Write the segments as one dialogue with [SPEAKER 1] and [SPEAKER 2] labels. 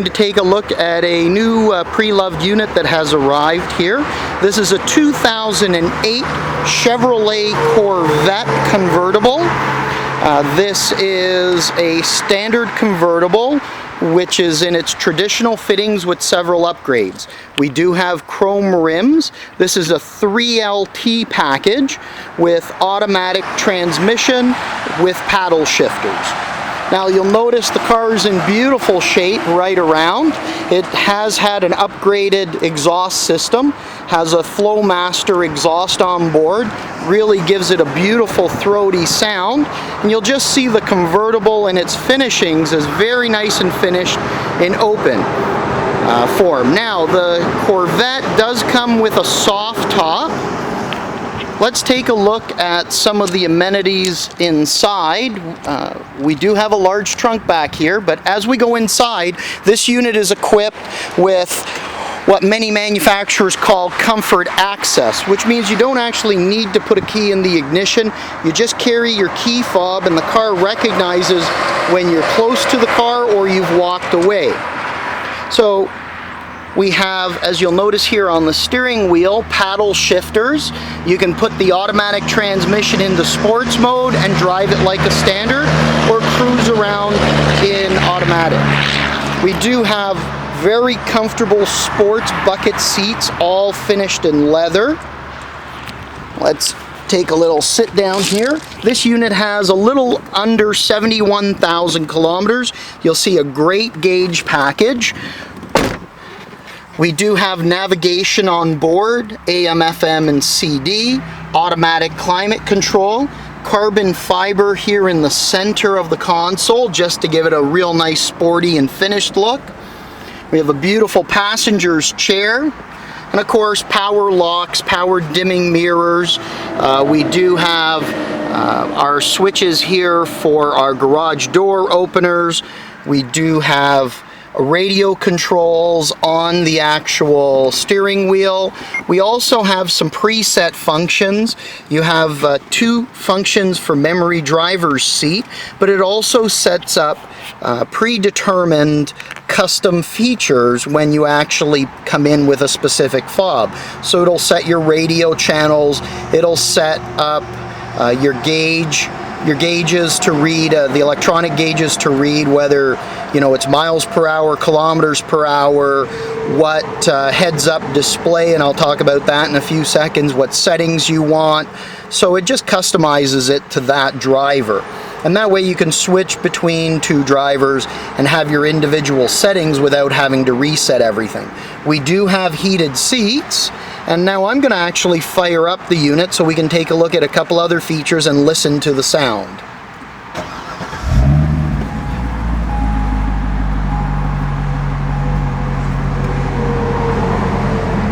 [SPEAKER 1] going to take a look at a new pre-loved unit that has arrived here. This is a 2008 Chevrolet Corvette Convertible. This is a standard convertible, which is in its traditional fittings with several upgrades. We do have chrome rims. This is a 3LT package with automatic transmission with paddle shifters. Now you'll notice the car is in beautiful shape right around. It has had an upgraded exhaust system, has a Flowmaster exhaust on board, really gives it a beautiful throaty sound, and you'll just see the convertible and its finishings is very nice and finished in open form. Now the Corvette does come with a soft top. Let's take a look at some of the amenities inside. We do have a large trunk back here, but as we go inside, this unit is equipped with what many manufacturers call comfort access, which means you don't actually need to put a key in the ignition. You just carry your key fob and the car recognizes when you're close to the car or you've walked away. So we have, as you'll notice here on the steering wheel, paddle shifters. You can put the automatic transmission into sports mode and drive it like a standard, or cruise around in automatic. We do have very comfortable sports bucket seats, all finished in leather. Let's take a little sit down here. This unit has a little under 71,000 kilometers. You'll see a great gauge package. We do have navigation on board, AM, FM, and CD, automatic climate control, carbon fiber here in the center of the console just to give it a real nice sporty and finished look. We have a beautiful passenger's chair, and of course power locks, power dimming mirrors. We do have our switches here for our garage door openers. We do have radio controls on the actual steering wheel. We also have some preset functions. You have two functions for memory driver's seat, but it also sets up predetermined custom features when you actually come in with a specific fob. So it'll set your radio channels, it'll set up your gauges to read, the electronic gauges to read whether, you know, it's miles per hour, kilometers per hour, what heads-up display, and I'll talk about that in a few seconds, what settings you want. So it just customizes it to that driver. And that way you can switch between two drivers and have your individual settings without having to reset everything. We do have heated seats. And now I'm going to actually fire up the unit so we can take a look at a couple other features and listen to the sound.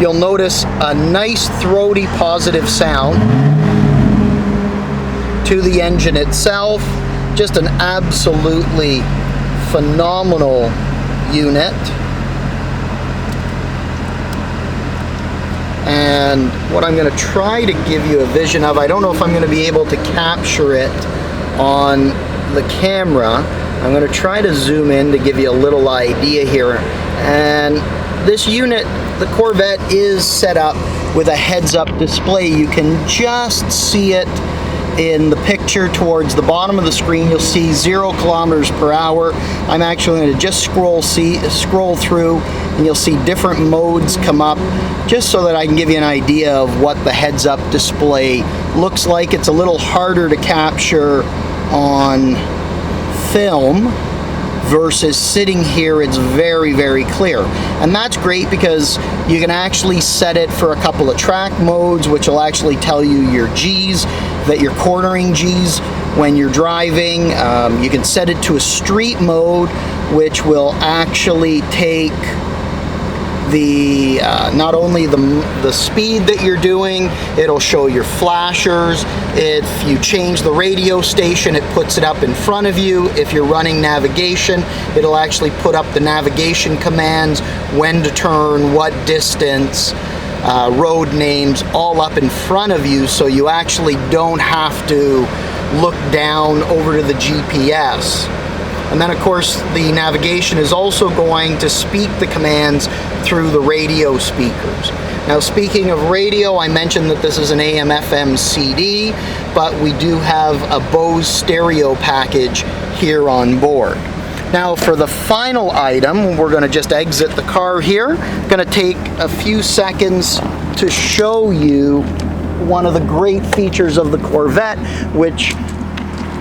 [SPEAKER 1] You'll notice a nice throaty positive sound to the engine itself. Just an absolutely phenomenal unit. And what I'm going to try to give you a vision of, I don't know if I'm going to be able to capture it on the camera. I'm going to try to zoom in to give you a little idea here. And this unit, the Corvette, is set up with a heads-up display. You can just see it in the picture towards the bottom of the screen. You'll see 0 kilometers per hour. I'm actually going to just scroll through, and you'll see different modes come up just so that I can give you an idea of what the heads-up display looks like. It's a little harder to capture on film versus sitting here. It's very, very clear, and that's great because you can actually set it for a couple of track modes, which will actually tell you your G's, that you're cornering G's when you're driving. You can set it to a street mode, which will actually take the not only the speed that you're doing, it'll show your flashers. If you change the radio station, it puts it up in front of you. If you're running navigation, it'll actually put up the navigation commands, when to turn, what distance, road names, all up in front of you, so you actually don't have to look down over to the GPS. And then of course the navigation is also going to speak the commands through the radio speakers. Now speaking of radio, I mentioned that this is an AM FM CD, but we do have a Bose stereo package here on board. Now for the final item, we're going to just exit the car here. Going to take a few seconds to show you one of the great features of the Corvette, which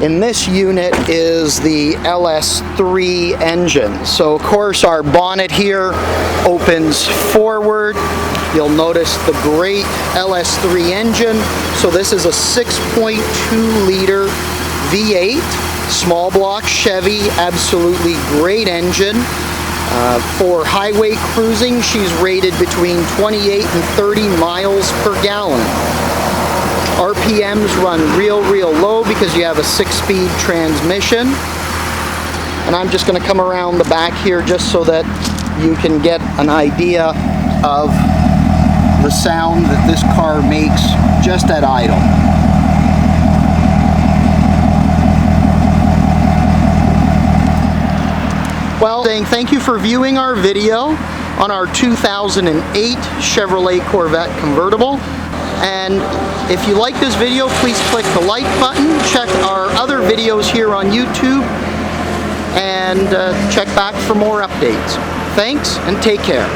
[SPEAKER 1] in this unit is the Ls3 engine. So of course our bonnet here opens forward. You'll notice the great Ls3 engine. So this is a 6.2 liter V8. Small block Chevy, absolutely great engine. For highway cruising, she's rated between 28 and 30 miles per gallon. RPMs run real low because you have a 6-speed transmission. And I'm just going to come around the back here just so that you can get an idea of the sound that this car makes just at idle. Well, saying thank you for viewing our video on our 2008 Chevrolet Corvette convertible. And if you like this video, please click the like button. Check our other videos here on YouTube and check back for more updates. Thanks and take care.